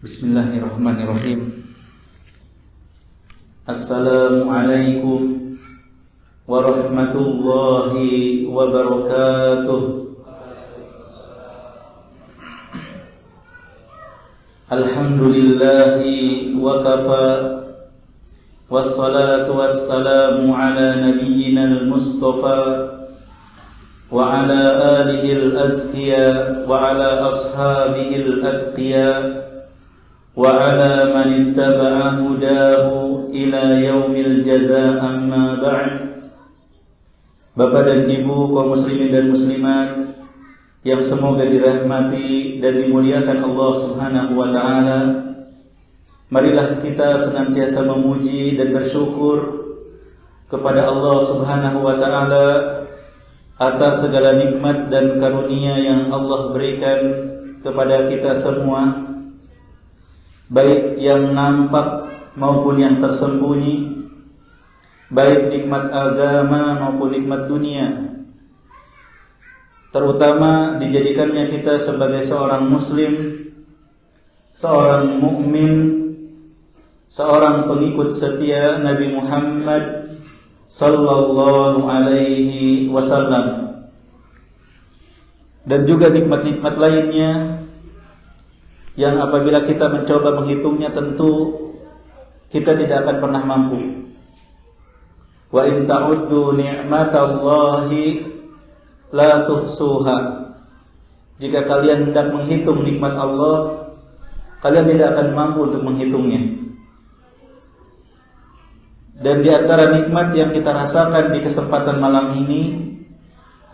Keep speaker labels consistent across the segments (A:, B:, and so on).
A: Bismillahirrahmanirrahim. Assalamualaikum warahmatullahi wabarakatuh. Alhamdulillahi wa kafa, wassalatu wassalamu ala nabiyyina al-mustafa wa ala alihi al-azkiya wa ala ashabihi al-atqiya wa ala man ittaba'a hudahu ila yaumil jazaa, amma ba'd. Bapak dan Ibu kaum muslimin dan muslimat yang semoga dirahmati dan dimuliakan Allah Subhanahu wa taala, marilah kita senantiasa memuji dan bersyukur kepada Allah Subhanahu wa taala atas segala nikmat dan karunia yang Allah berikan kepada kita semua, baik yang nampak maupun yang tersembunyi, baik nikmat agama maupun nikmat dunia, terutama dijadikannya kita sebagai seorang muslim, seorang mukmin, seorang pengikut setia Nabi Muhammad sallallahu alaihi wasallam, dan juga nikmat-nikmat lainnya yang apabila kita mencoba menghitungnya tentu kita tidak akan pernah mampu. Wa in ta'uddu ni'matallahi la tuhsuha. Jika kalian hendak menghitung nikmat Allah, kalian tidak akan mampu untuk menghitungnya. Dan di antara nikmat yang kita rasakan di kesempatan malam ini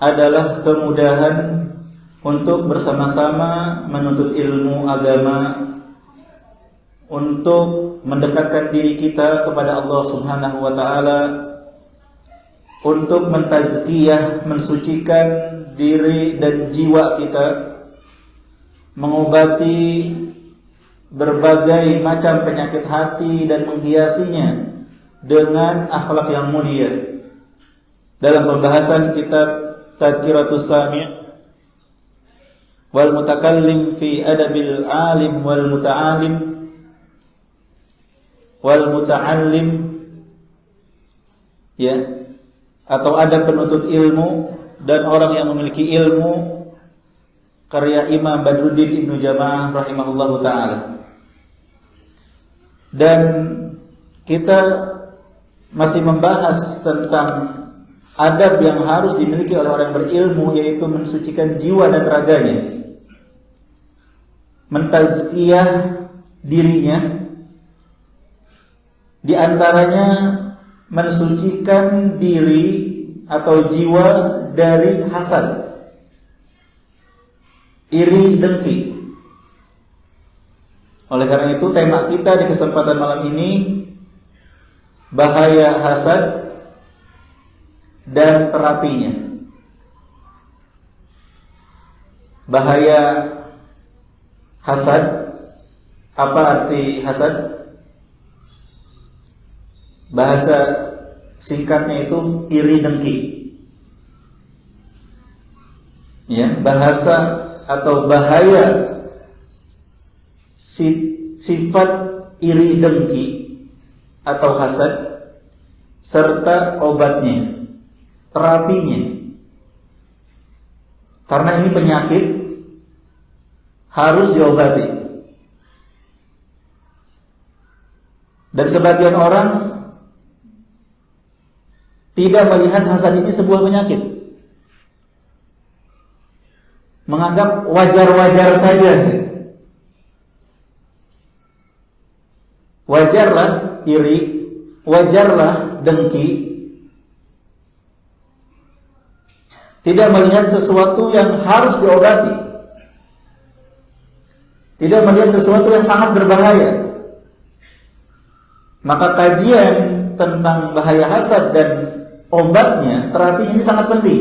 A: adalah kemudahan untuk bersama-sama menuntut ilmu agama, untuk mendekatkan diri kita kepada Allah Subhanahu wa taala, untuk mentazkiyah, mensucikan diri dan jiwa kita, mengobati berbagai macam penyakit hati dan menghiasinya dengan akhlak yang mulia. Dalam pembahasan kitab Tadhkiratus Sami' wal mutakallim fi adabil alim wal muta'allim, ya, atau adab penuntut ilmu dan orang yang memiliki ilmu, karya Imam Badruddin Ibnu Jamaah rahimahullahu taala. Dan kita masih membahas tentang adab yang harus dimiliki oleh orang yang berilmu, yaitu mensucikan jiwa dan raganya, mentazkiyah dirinya, di antaranya mensucikan diri atau jiwa dari hasad, iri, dengki. Oleh karena itu tema kita di kesempatan malam ini bahaya hasad dan terapinya. Bahaya hasad, apa arti hasad? Bahasa singkatnya itu iri dengki. Ya, bahasa atau bahaya sifat iri dengki atau hasad serta obatnya, terapinya. Karena ini penyakit harus diobati. Dan sebagian orang tidak melihat hasad ini sebuah penyakit, menganggap wajar-wajar saja. Wajarlah iri, wajarlah dengki. Tidak melihat sesuatu yang harus diobati, tidak melihat sesuatu yang sangat berbahaya. Maka kajian tentang bahaya hasad dan obatnya, terapi ini sangat penting.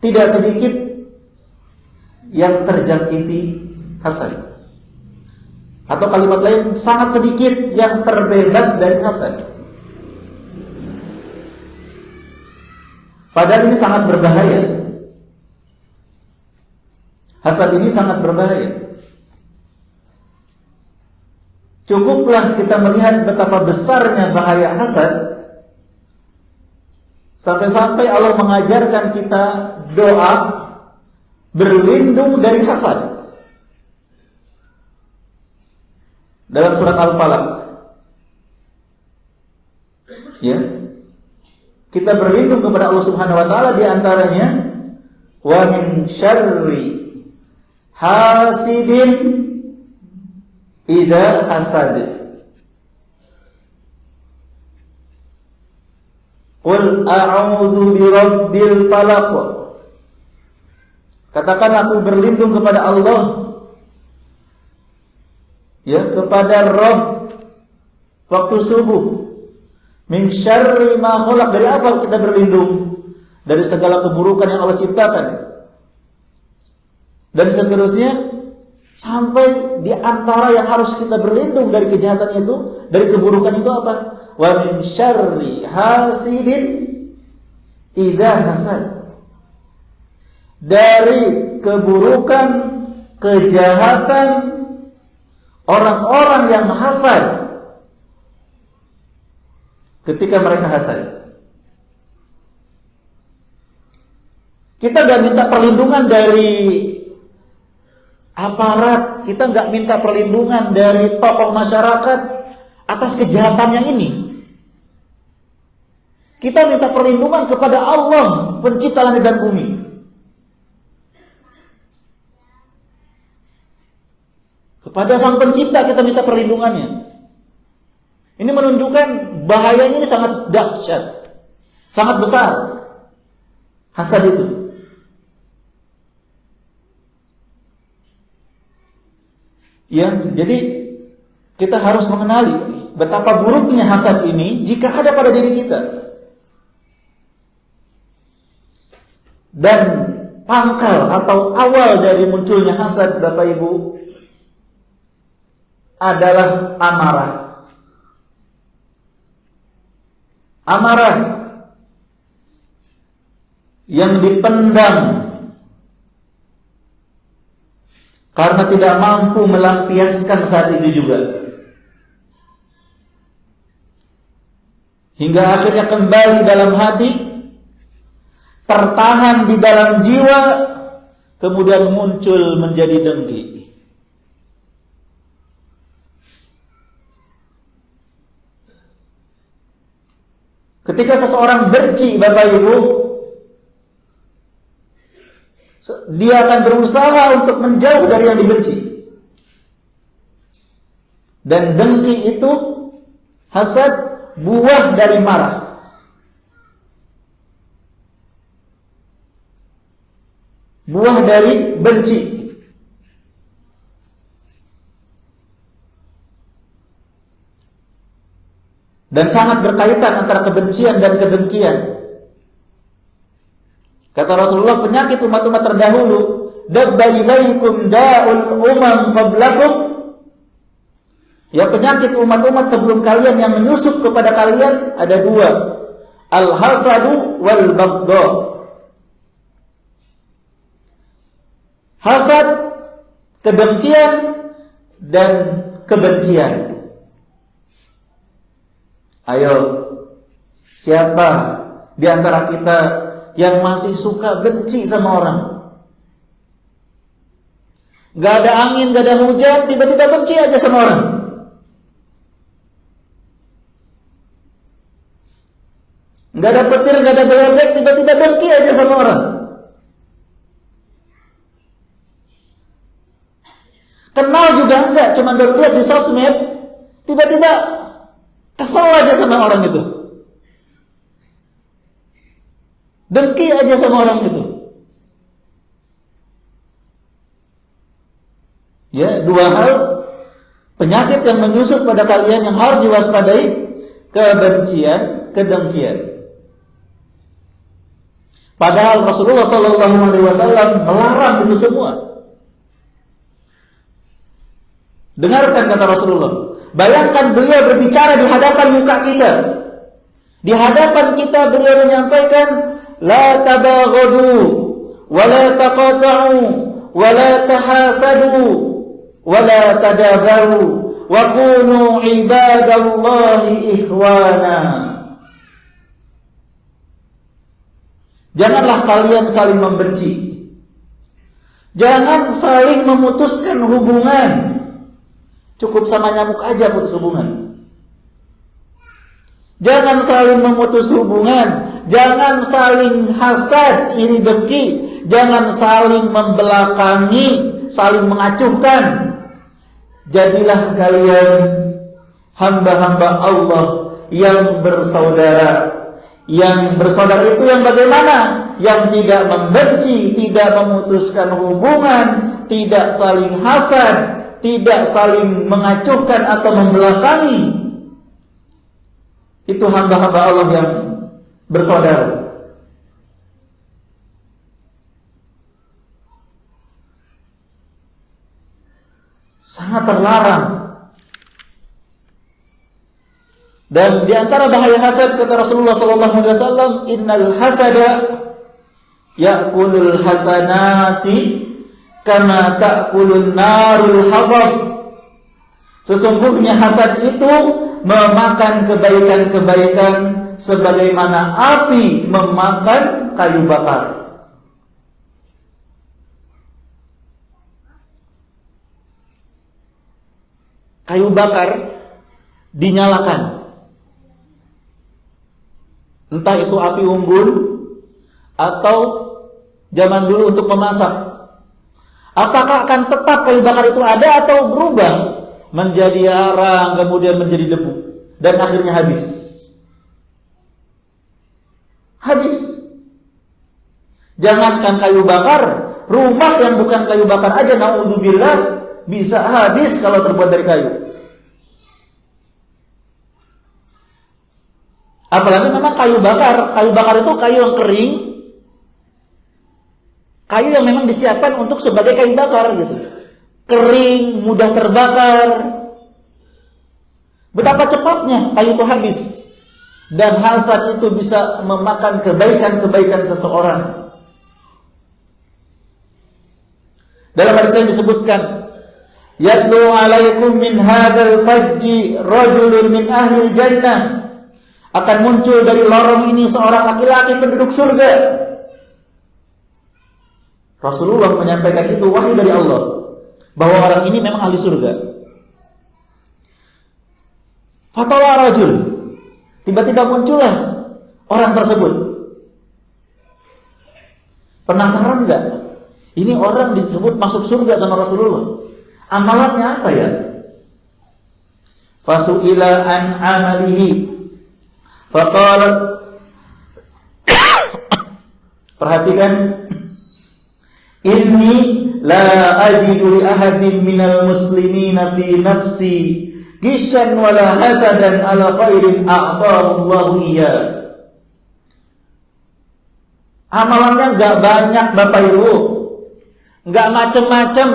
A: Tidak sedikit yang terjangkiti hasad, atau kalimat lain, sangat sedikit yang terbebas dari hasad. Padahal ini sangat berbahaya. Hasad ini sangat berbahaya. Cukuplah kita melihat betapa besarnya bahaya hasad, sampai-sampai Allah mengajarkan kita doa berlindung dari hasad. Dalam surat Al-Falaq, ya, kita berlindung kepada Allah Subhanahu wa taala, di antaranya wa min syarri hasidin idza hasad. Qul a'udzu birabbil falaq. Katakan aku berlindung kepada Allah, ya, kepada Rabb waktu subuh. Min syarri ma khalaq. Dari apa kita berlindung? Dari segala keburukan yang Allah ciptakan. Dan seterusnya, sampai di antara yang harus kita berlindung dari kejahatan itu, dari keburukan itu apa? Wa min syarri hasidin idza hasad. Dari keburukan, kejahatan orang-orang yang hasad ketika mereka hasad. Kita gak minta perlindungan dari aparat, kita gak minta perlindungan dari tokoh masyarakat atas kejahatannya ini. Kita minta perlindungan kepada Allah, pencipta langit dan bumi. Kepada sang pencipta kita minta perlindungannya. Ini menunjukkan bahayanya ini sangat dahsyat, sangat besar hasad itu. Ya, jadi kita harus mengenali betapa buruknya hasad ini jika ada pada diri kita. Dan pangkal atau awal dari munculnya hasad, Bapak Ibu, adalah amarah. Amarah yang dipendam karena tidak mampu melampiaskan saat itu juga, hingga akhirnya kembali dalam hati, tertahan di dalam jiwa, kemudian muncul menjadi dengki. Ketika seseorang benci, Bapak Ibu, dia akan berusaha untuk menjauh dari yang dibenci. Dan dengki itu, hasad, buah dari marah. Buah dari benci. Dan sangat berkaitan antara kebencian dan kedengkian. Kata Rasulullah, penyakit umat-umat terdahulu, dabba ilaikum da'ul umam qablakum. Ya, penyakit umat-umat sebelum kalian yang menyusup kepada kalian ada dua. Al-hasadu wal baghdha. Hasad, kedengkian, dan kebencian. Ayo, siapa di antara kita yang masih suka benci sama orang? Gak ada angin, gak ada hujan, tiba-tiba benci aja sama orang. Gak ada petir, gak ada geledek, tiba-tiba dengki aja sama orang. Kenal juga enggak, cuma lihat di sosmed, tiba-tiba kesel aja sama orang itu. Dengki aja sama orang itu. Ya, dua hal penyakit yang menyusup pada kalian yang harus diwaspadai, kebencian, kedengkian. Padahal Rasulullah SAW melarang itu semua. Dengarkan kata Rasulullah. Bayangkan beliau berbicara di hadapan muka kita. Di hadapan kita beliau menyampaikan, la tabaghadu wa la taqata'u wa la tahasadu wa la tadabaru wa kunu ibadallahi ikhwana. Janganlah kalian saling membenci. Jangan saling memutuskan hubungan. Cukup sama nyamuk aja putus hubungan. Jangan saling memutus hubungan. Jangan saling hasad, iri dengki. Jangan saling membelakangi, saling mengacuhkan. Jadilah kalian hamba-hamba Allah yang bersaudara. Yang bersaudara itu yang bagaimana? Yang tidak membenci, tidak memutuskan hubungan, tidak saling hasad, tidak saling mengacuhkan atau membelakangi. Itu hamba-hamba Allah yang bersaudara. Sangat terlarang. Dan di antara bahaya hasad kata Rasulullah sallallahu alaihi wasallam, innal hasada ya'kulul hasanati kama ta'kulun narul hatab. Sesungguhnya hasad itu memakan kebaikan-kebaikan sebagaimana api memakan kayu bakar. Kayu bakar dinyalakan. Entah itu api unggun atau zaman dulu untuk memasak. Apakah akan tetap kayu bakar itu ada atau berubah menjadi arang, kemudian menjadi debu, dan akhirnya habis? Habis. Jangankan kayu bakar, rumah yang bukan kayu bakar aja, naudzubillah, bisa habis kalau terbuat dari kayu. Apalagi memang kayu bakar. Kayu bakar itu kayu yang kering, kayu yang memang disiapkan untuk sebagai kayu bakar gitu. Kering, mudah terbakar. Betapa cepatnya kayu itu habis. Dan hasad itu bisa memakan kebaikan-kebaikan seseorang. Dalam hadis lain disebutkan, yatlu alaikum min hadzal fajji rajulun min ahli jannah. Akan muncul dari lorong ini seorang laki-laki penduduk surga. Rasulullah menyampaikan itu wahyu dari Allah, bahwa orang ini memang ahli surga. Fatawa rajul, tiba-tiba muncullah orang tersebut. Penasaran enggak? Ini orang disebut masuk surga sama Rasulullah. Amalannya apa ya? Fasu'ila an amalihi. Faqalat, perhatikan, inni la ajidu li ahadin minal muslimina fi nafsi gishan wala hasadan ala khairin a'tahu Allahu iya. Amalannya enggak banyak Bapak Ibu, enggak macam-macam,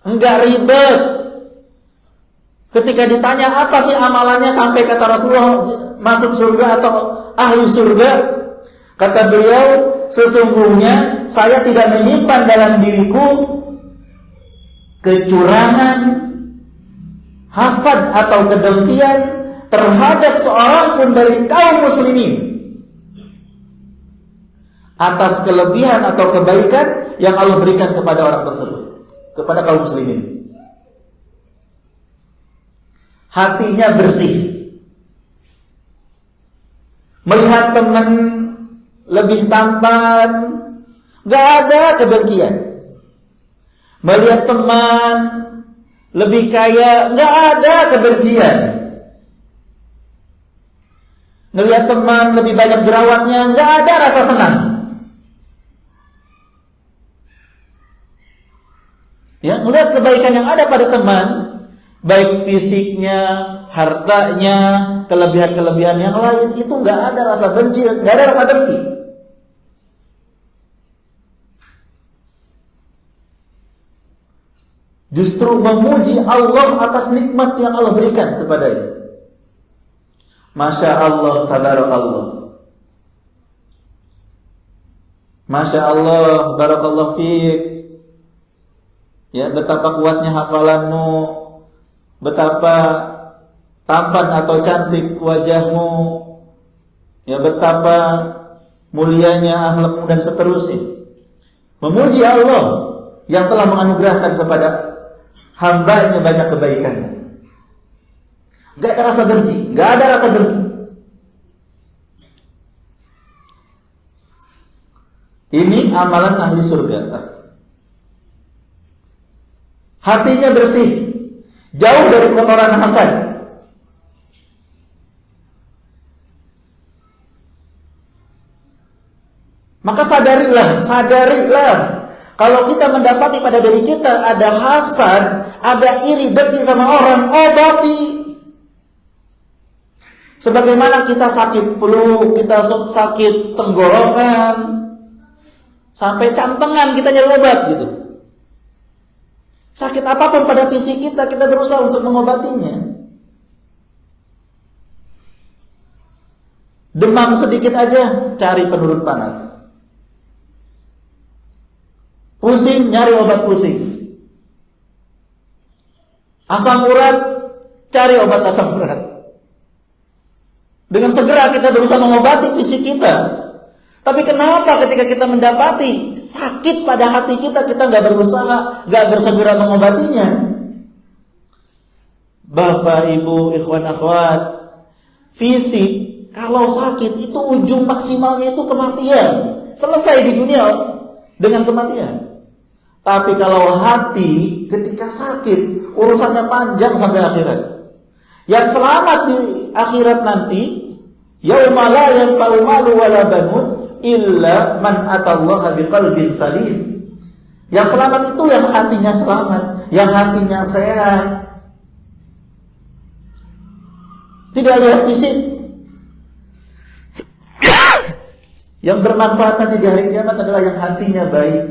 A: enggak ribet. Ketika ditanya apa sih amalannya sampai kata Rasulullah masuk surga atau ahli surga, kata beliau, sesungguhnya saya tidak menyimpan dalam diriku kecurangan, hasad atau kedengkian terhadap seorang pun dari kaum muslimin atas kelebihan atau kebaikan yang Allah berikan kepada orang tersebut, kepada kaum muslimin. Hatinya bersih. Melihat teman lebih tampan, gak ada kedengkian. Melihat teman lebih kaya, gak ada kebencian. Melihat teman lebih banyak jerawatnya, gak ada rasa senang. Ya, melihat kebaikan yang ada pada teman, baik fisiknya, hartanya, kelebihan-kelebihan yang lain, itu nggak ada rasa benci, nggak ada rasa dengki. Justru memuji Allah atas nikmat yang Allah berikan kepadanya. Masya Allah, tabarakallah. Masya Allah, barakallah fiik. Ya, betapa kuatnya hafalanmu, betapa tampan atau cantik wajahmu, ya betapa mulianya akhlakmu dan seterusnya. Memuji Allah yang telah menganugerahkan kepada hamba-Nya banyak kebaikan. Gak ada rasa benci, gak ada rasa benci. Ini amalan ahli surga. Hatinya bersih, jauh dari kotoran hasad. Maka sadarilah, kalau kita mendapati pada diri kita ada hasad, ada iri, dengki sama orang, obati. Sebagaimana kita sakit flu, kita sakit tenggorokan, sampai cantengan kita nyari obat gitu. Sakit apapun pada fisik kita berusaha untuk mengobatinya. Demam sedikit aja, cari penurun panas. Pusing, nyari obat pusing. Asam urat, cari obat asam urat. Dengan segera kita berusaha mengobati fisik kita. Tapi kenapa ketika kita mendapati sakit pada hati kita nggak berusaha, nggak bersegera mengobatinya? Bapak, Ibu, ikhwan, akhwat, fisik kalau sakit itu ujung maksimalnya itu kematian. Selesai di dunia dengan kematian. Tapi kalau hati ketika sakit, urusannya panjang sampai akhirat. Yang selamat di akhirat nanti, yauma la yanfa'u malu wala banun illa man atallaha biqalbin salim. Yang selamat itu yang hatinya selamat, yang hatinya sehat. Tidak lihat fisik. Yang bermanfaat nanti di hari kiamat adalah yang hatinya baik.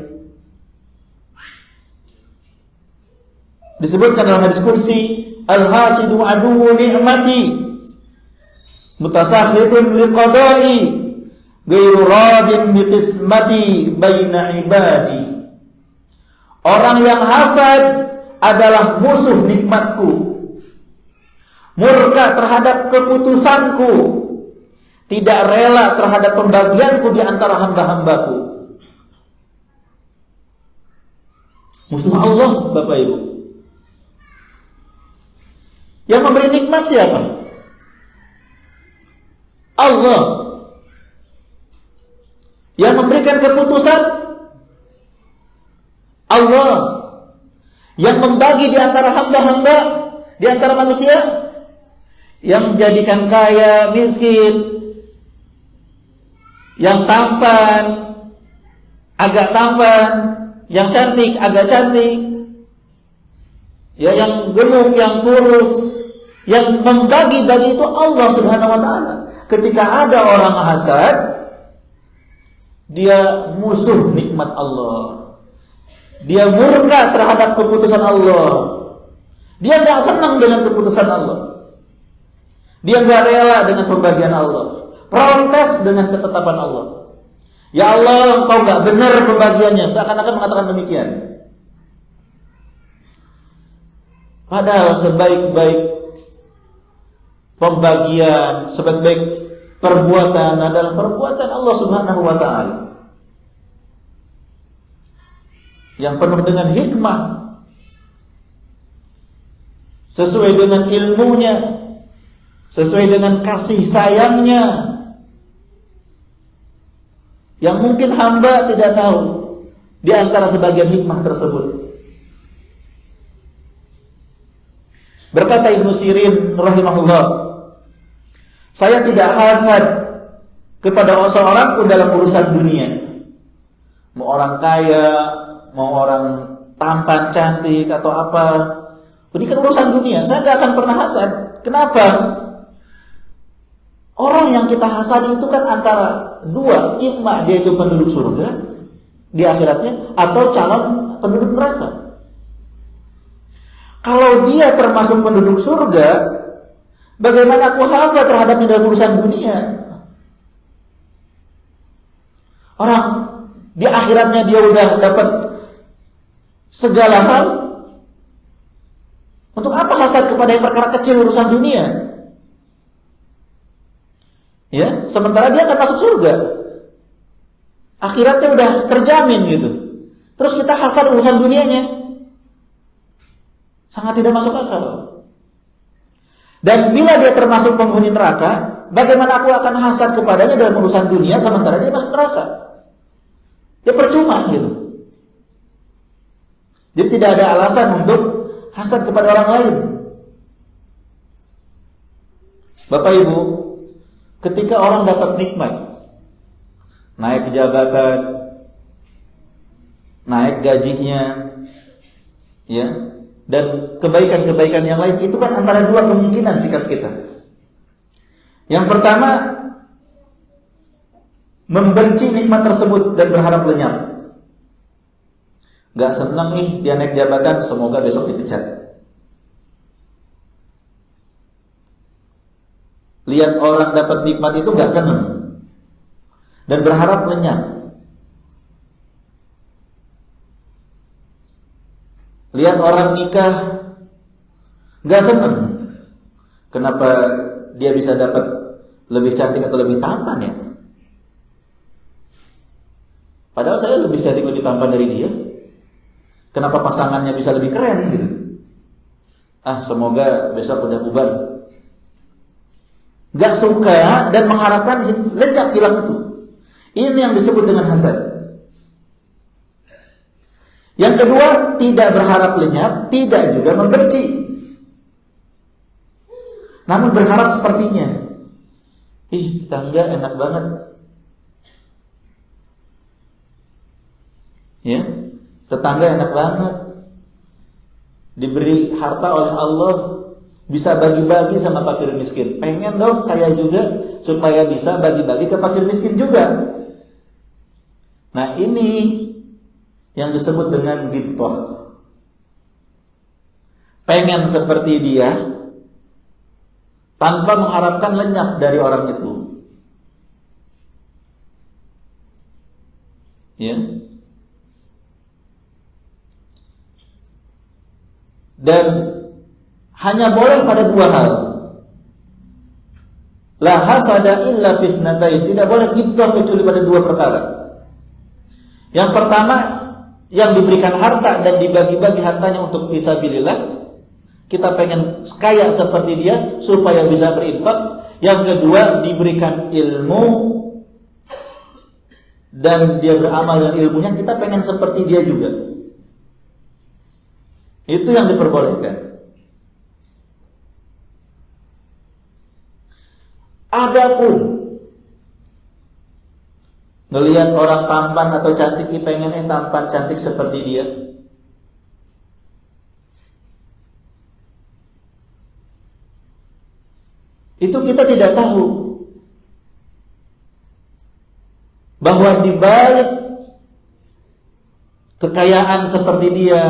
A: Disebutkan dalam hadis qudsi, al-hasidu aduwwu ni'mati mutasakhitun liqada'i ghairu radin biqismati baina ibadi. Orang yang hasad adalah musuh nikmatku, murka terhadap keputusanku, tidak rela terhadap pembagianku di antara hamba-hambaku. Musuh Allah, Bapak Ibu. Yang memberi nikmat siapa? Allah. Yang memberikan keputusan Allah. Yang membagi di antara hamba-hamba, di antara manusia, yang menjadikan kaya, miskin, yang tampan, agak tampan, yang cantik, agak cantik, ya, yang gemuk, yang kurus, yang membagi-bagi itu Allah Subhanahu wa taala. Ketika ada orang hasad, dia musuh nikmat Allah. Dia murka terhadap keputusan Allah. Dia enggak senang dengan keputusan Allah. Dia enggak rela dengan pembagian Allah. Protes dengan ketetapan Allah. Ya Allah, Engkau enggak benar pembagiannya. Seakan-akan mengatakan demikian. Padahal sebaik-baik pembagian, sebaik-baik perbuatan adalah perbuatan Allah Subhanahu wa taala. Yang penuh dengan hikmah, sesuai dengan ilmunya, sesuai dengan kasih sayangnya, yang mungkin hamba tidak tahu di antara sebagian hikmah tersebut. Berkata Ibnu Sirin rahimahullah, saya tidak hasad kepada seorang pun dalam urusan dunia. Mau orang kaya, mau orang tampan, cantik atau apa, ini kan urusan dunia. Saya gak akan pernah hasad. Kenapa? Orang yang kita hasadi itu kan antara dua, imma dia itu penduduk surga di akhiratnya, atau calon penduduk neraka. Kalau dia termasuk penduduk surga, bagaimana aku hasad terhadapnya dalam urusan dunia? Orang di akhiratnya dia udah dapat segala hal. Untuk apa hasad kepada yang perkara kecil urusan dunia? Ya, sementara dia akan masuk surga. Akhiratnya udah terjamin gitu. Terus kita hasad urusan dunianya. Sangat tidak masuk akal. Dan bila dia termasuk penghuni neraka, bagaimana aku akan hasad kepadanya dalam urusan dunia sementara dia masuk neraka? Ya percuma gitu. Jadi tidak ada alasan untuk hasad kepada orang lain. Bapak Ibu, ketika orang dapat nikmat, naik jabatan, naik gajinya, ya, dan kebaikan-kebaikan yang lain, itu kan antara dua kemungkinan sikap kita. Yang pertama, membenci nikmat tersebut dan berharap lenyap. Gak senang nih dia naik jabatan, semoga besok dipecat. Lihat orang dapat nikmat itu gak senang dan berharap lenyap. Lihat orang nikah gak senang, kenapa dia bisa dapat lebih cantik atau lebih tampan ya? Padahal saya lebih cantik, lebih tampan dari dia. Kenapa pasangannya bisa lebih keren gitu? Semoga besok udah bubar. Gak suka dan mengharapkan lenyap hilang itu. Ini yang disebut dengan hasad. Yang kedua, tidak berharap lenyap, tidak juga membenci. Namun berharap sepertinya. Tetangga enak banget. Ya, tetangga enak banget. Diberi harta oleh Allah, bisa bagi-bagi sama fakir miskin. Pengen dong kaya juga supaya bisa bagi-bagi ke fakir miskin juga. Nah, ini yang disebut dengan ghibthah. Pengen seperti dia tanpa mengharapkan lenyap dari orang itu. Ya. Dan hanya boleh pada dua hal. La hasada illa fisnatain. Tidak boleh ghibthah kecuali pada dua perkara. Yang pertama, yang diberikan harta dan dibagi-bagi hartanya untuk fisabilillah. Kita pengen kaya seperti dia supaya bisa berinfak. Yang kedua, diberikan ilmu dan dia beramal dengan ilmunya, kita pengen seperti dia juga. Itu yang diperbolehkan. Adapun ngelihat orang tampan atau cantik, pengen tampan cantik seperti dia, itu kita tidak tahu bahwa di balik kekayaan seperti dia,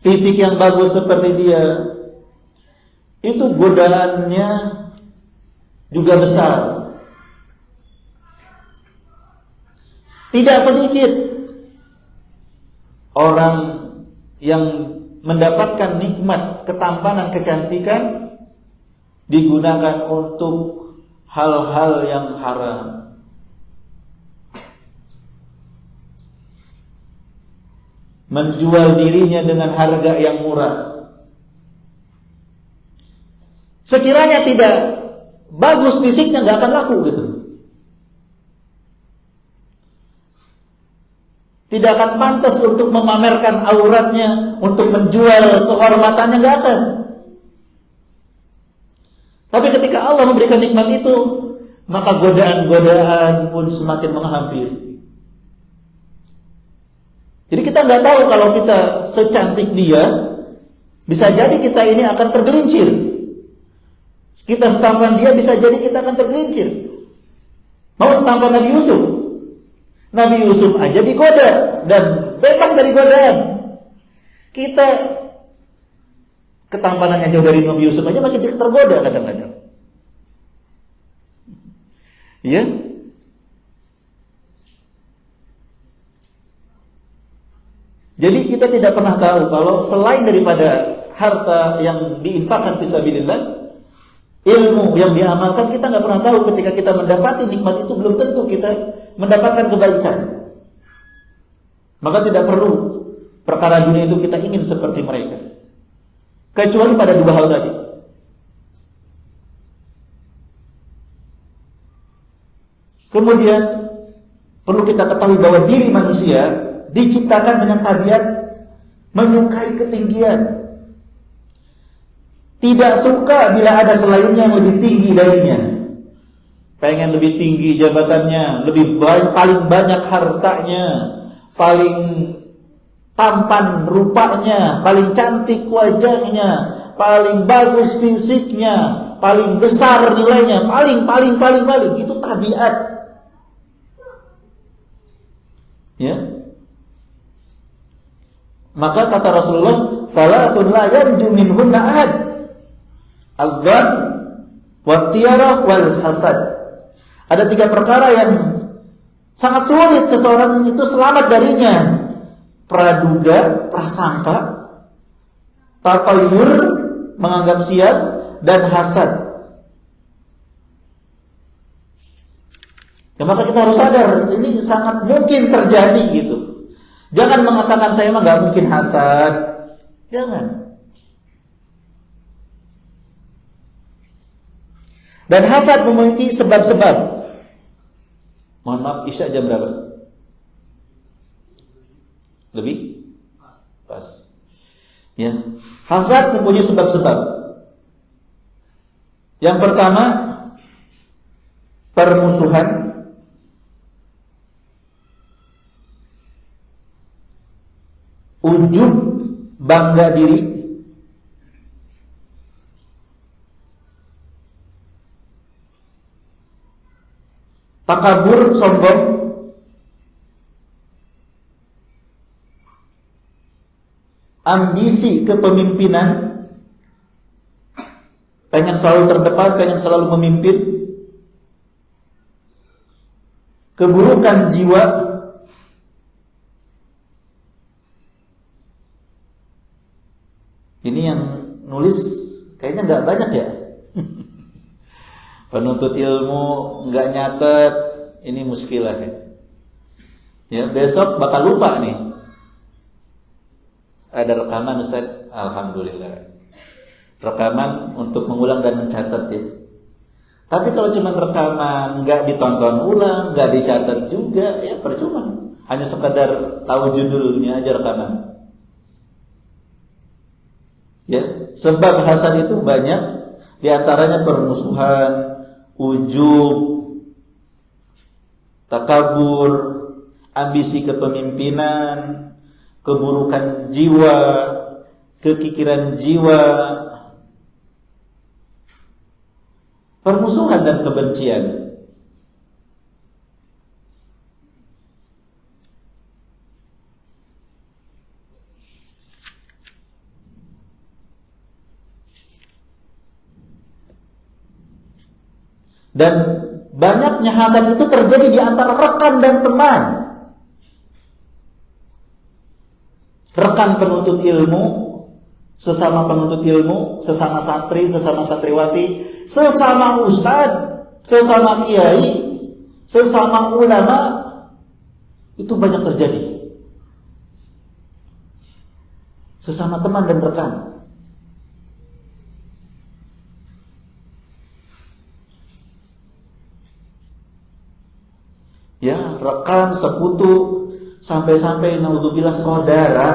A: fisik yang bagus seperti dia, itu godaannya juga besar. Tidak sedikit orang yang mendapatkan nikmat ketampanan, kecantikan digunakan untuk hal-hal yang haram. Menjual dirinya dengan harga yang murah. Sekiranya tidak bagus fisiknya, gak akan laku gitu. Tidak akan pantas untuk memamerkan auratnya, untuk menjual kehormatannya, gak akan. Tapi ketika Allah memberikan nikmat itu, maka godaan-godaan pun semakin menghampiri. Jadi kita nggak tahu kalau kita secantik dia, bisa jadi kita ini akan tergelincir. Kita setampan dia, bisa jadi kita akan tergelincir. Mau setampan Nabi Yusuf? Nabi Yusuf aja digoda dan bebas dari godaan. Kita ketampanannya jauh dari Nabi Yusuf aja masih tergoda kadang-kadang. Ya. Jadi kita tidak pernah tahu kalau selain daripada harta yang diinfakkan fisabilillah, ilmu yang diamalkan, kita nggak pernah tahu ketika kita mendapati nikmat itu belum tentu kita mendapatkan kebaikan. Maka tidak perlu perkara dunia itu kita ingin seperti mereka, kecuali pada dua hal tadi. Kemudian perlu kita ketahui bahwa diri manusia diciptakan dengan tabiat menyukai ketinggian. Tidak suka bila ada selainnya yang lebih tinggi darinya. Pengen lebih tinggi jabatannya, paling banyak hartanya, paling tampan rupanya, paling cantik wajahnya, paling bagus fisiknya, paling besar nilainya, paling itu tabiat. Ya. Maka kata Rasulullah, "Salatun la yanju minhunna ahad. Al-dhann, wat-tiyarah, wal hasad." Ada 3 perkara yang sangat sulit seseorang itu selamat darinya. Praduga, prasangka, tatayur, menganggap siap, dan hasad. Ya, maka kita harus sadar, ini sangat mungkin terjadi gitu. Jangan mengatakan saya mah gak mungkin hasad. Jangan. Dan hasad memiliki sebab-sebab. Mohon maaf, isya jam berapa? Lebih? Pas. Ya. Hasad mempunyai sebab-sebab. Yang pertama, permusuhan. Ujub, bangga diri. Takabur, sombong. Ambisi kepemimpinan, pengen selalu terdepan, pengen selalu memimpin. Keburukan jiwa. Ini yang nulis kayaknya nggak banyak ya. Penuntut ilmu nggak nyatet, ini muskilah ya. Ya, besok bakal lupa nih. Ada rekaman Ustaz, alhamdulillah. Rekaman untuk mengulang dan mencatat ya. Tapi kalau cuma rekaman nggak ditonton ulang, nggak dicatat juga, ya percuma. Hanya sekadar tahu judulnya aja rekaman. Ya, sebab hasad itu banyak, diantaranya permusuhan, ujub, takabur, ambisi kepemimpinan, keburukan jiwa, kekikiran jiwa, permusuhan dan kebencian. Dan banyaknya hasad itu terjadi di antara rekan dan teman. Rekan penuntut ilmu, sesama penuntut ilmu, sesama santri, sesama santriwati, sesama ustadz, sesama kiai, sesama ulama, itu banyak terjadi. Sesama teman dan rekan. Ya, rekan, sekutu, sampai-sampai naudzubillah saudara,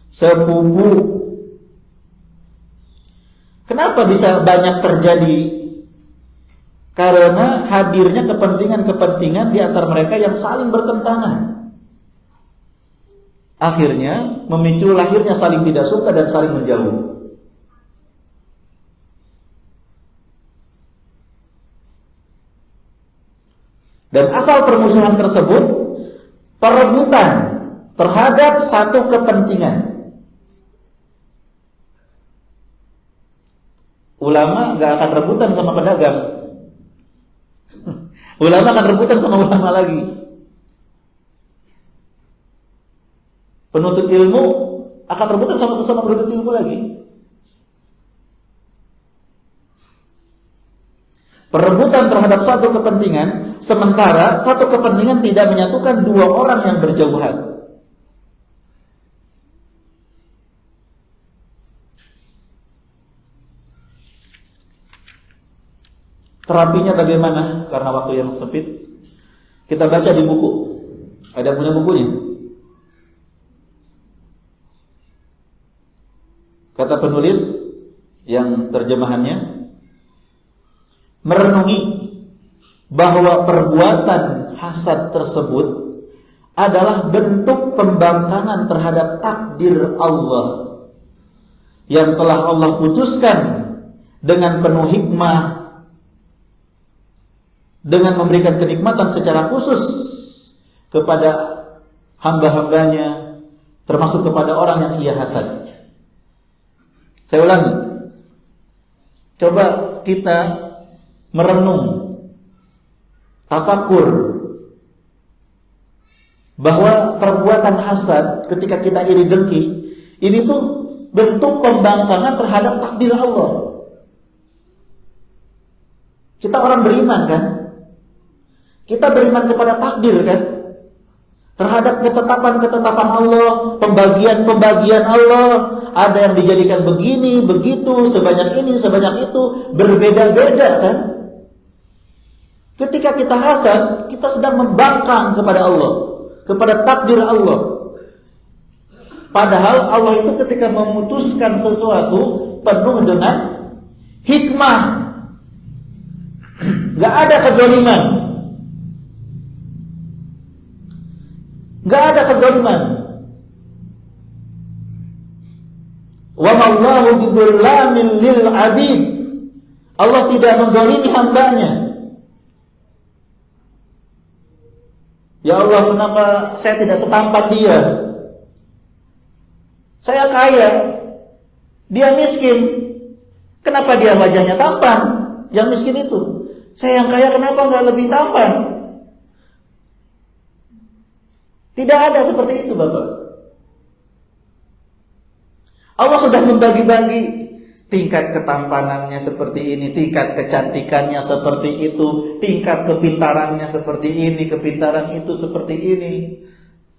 A: sepupu. Kenapa bisa banyak terjadi? Karena hadirnya kepentingan-kepentingan di antara mereka yang saling bertentangan. Akhirnya memicu lahirnya saling tidak suka dan saling menjauh. Dan asal permusuhan tersebut perebutan terhadap satu kepentingan. Ulama gak akan rebutan sama pedagang. Ulama akan rebutan sama ulama lagi. Penuntut ilmu akan rebutan sama sesama penuntut ilmu lagi. Perebutan terhadap satu kepentingan, sementara satu kepentingan tidak menyatukan dua orang yang berjauhan. Terapinya bagaimana? Karena waktu yang sempit, kita baca di buku. Ada yang punya bukunya? Kata penulis yang terjemahannya, merenungi bahwa perbuatan hasad tersebut adalah bentuk pembangkangan terhadap takdir Allah yang telah Allah putuskan dengan penuh hikmah, dengan memberikan kenikmatan secara khusus kepada hamba-hambanya, termasuk kepada orang yang ia hasad. Saya ulangi, coba kita merenung, tafakur, bahwa perbuatan hasad ketika kita iri dengki, ini tuh bentuk pembangkangan terhadap takdir Allah. Kita orang beriman kan? Kita beriman kepada takdir kan? Terhadap ketetapan-ketetapan Allah, pembagian-pembagian Allah. Ada yang dijadikan begini, begitu, sebanyak ini, sebanyak itu, berbeda-beda kan? Ketika kita hasad, kita sedang membangkang kepada Allah, kepada takdir Allah. Padahal Allah itu ketika memutuskan sesuatu penuh dengan hikmah. Gak ada kezaliman. Gak ada kezaliman. Wa ma'allahu bidzullamin lil 'abid. Allah tidak menzalimi hambanya. Ya Allah, kenapa saya tidak setampan dia? Saya kaya, dia miskin. Kenapa dia wajahnya tampan? Yang miskin itu. Saya yang kaya, kenapa nggak lebih tampan? Tidak ada seperti itu, Bapak. Allah sudah membagi-bagi tingkat ketampanannya seperti ini, tingkat kecantikannya seperti itu, tingkat kepintarannya seperti ini, kepintaran itu seperti ini,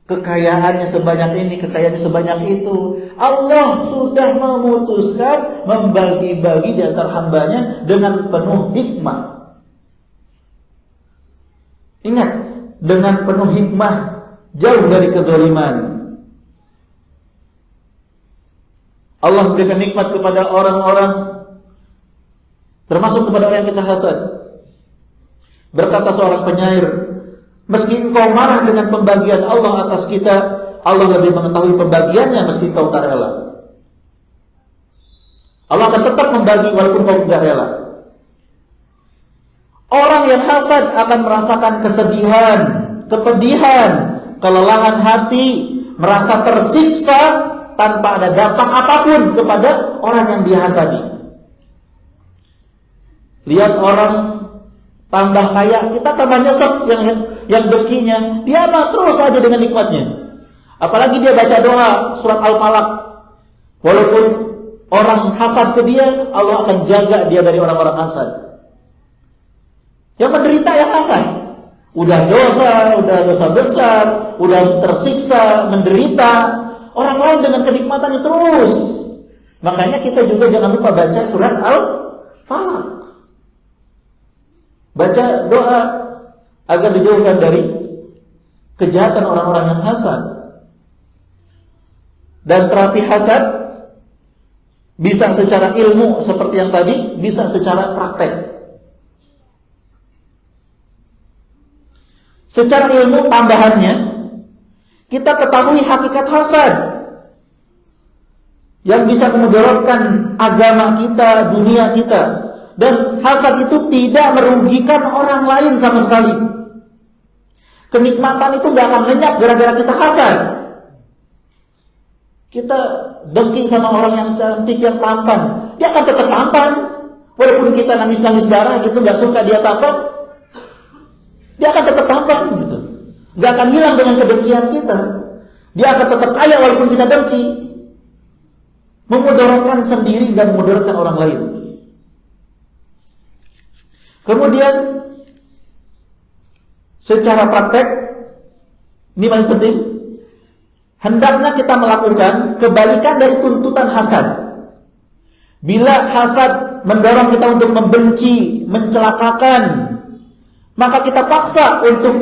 A: kekayaannya sebanyak ini, kekayaannya sebanyak itu. Allah sudah memutuskan membagi-bagi di antara hambanya dengan penuh hikmah. Ingat, dengan penuh hikmah, jauh dari kezaliman. Allah memberikan nikmat kepada orang-orang, termasuk kepada orang yang kita hasad. Berkata seorang penyair, meski engkau marah dengan pembagian Allah atas kita, Allah lebih mengetahui pembagiannya meski engkau tak rela. Allah akan tetap membagi walaupun engkau tidak rela. Orang yang hasad akan merasakan kesedihan, kepedihan, kelelahan hati, merasa tersiksa tanpa ada dampak apapun kepada orang yang dihasadi. Lihat orang tambah kaya, kita tambah nyesek yang dengkinya. Dia mah terus saja dengan nikmatnya. Apalagi dia baca doa surat Al-Falaq. Walaupun orang hasad ke dia, Allah akan jaga dia dari orang-orang hasad. Yang menderita yang hasad, udah dosa besar, udah tersiksa, menderita. Orang lain dengan kenikmatannya terus. Makanya kita juga jangan lupa baca surat Al-Falaq. Baca doa agar dijauhkan dari kejahatan orang-orang yang hasad. Dan terapi hasad bisa secara ilmu seperti yang tadi, bisa secara praktek. Secara ilmu tambahannya, kita ketahui hakikat hasad yang bisa memudaratkan agama kita, dunia kita. Dan hasad itu tidak merugikan orang lain sama sekali. Kenikmatan itu gak akan lenyap gara-gara kita hasad. Kita dengki sama orang yang cantik, yang tampan, dia akan tetap tampan. Walaupun kita nangis-nangis darah gitu, gak suka dia tampan, dia akan tetap tampan gitu. Gak akan hilang dengan kedengkian kita. Dia akan tetap kaya walaupun kita dengki. Memudaratkan sendiri dan memudaratkan orang lain. Kemudian secara praktek, ini paling penting, hendaknya kita melakukan kebalikan dari tuntutan hasad. Bila hasad mendorong kita untuk membenci, mencelakakan, maka kita paksa untuk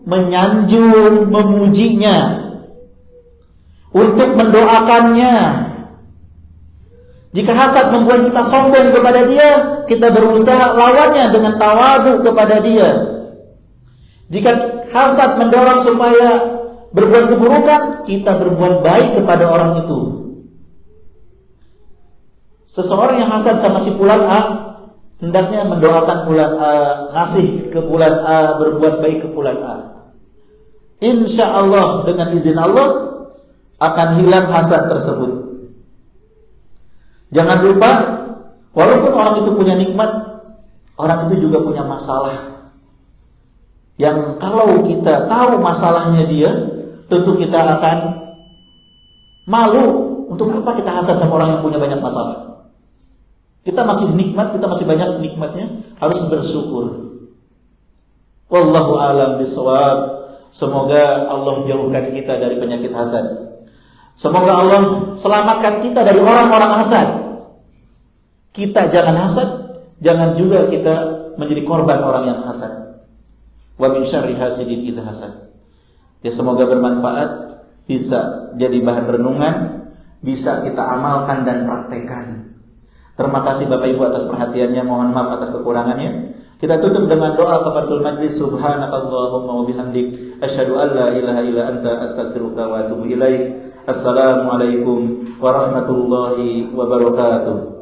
A: menyanjung, memujinya, untuk mendoakannya. Jika hasad membuat kita sombong kepada dia, kita berusaha lawannya dengan tawadu kepada dia. Jika hasad mendorong supaya berbuat keburukan, kita berbuat baik kepada orang itu. Seseorang yang hasad sama si fulan A, hendaknya mendoakan fulan A, ngasih ke fulan A, berbuat baik ke fulan A. Insya Allah dengan izin Allah akan hilang hasad tersebut. Jangan lupa, walaupun orang itu punya nikmat, orang itu juga punya masalah. Yang kalau kita tahu masalahnya dia, tentu kita akan malu. Untuk apa kita hasad sama orang yang punya banyak masalah? Kita masih nikmat, kita masih banyak nikmatnya, harus bersyukur. Wallahu a'lam bishawab. Semoga Allah jauhkan kita dari penyakit hasad. Semoga Allah selamatkan kita dari orang-orang hasad. Kita jangan hasad, jangan juga kita menjadi korban orang yang hasad. Wa min syarri hasidin idza hasad. Ya, semoga bermanfaat, bisa jadi bahan renungan, bisa kita amalkan dan praktekkan. Terima kasih Bapak Ibu atas perhatiannya, mohon maaf atas kekurangannya. Kita tutup dengan doa kafaratul majlis. Subhanakallahumma wa bihamdik, asyhadu an la ilaha illa anta, astaghfiruka wa atubu ilaik. Assalamualaikum warahmatullahi wabarakatuh.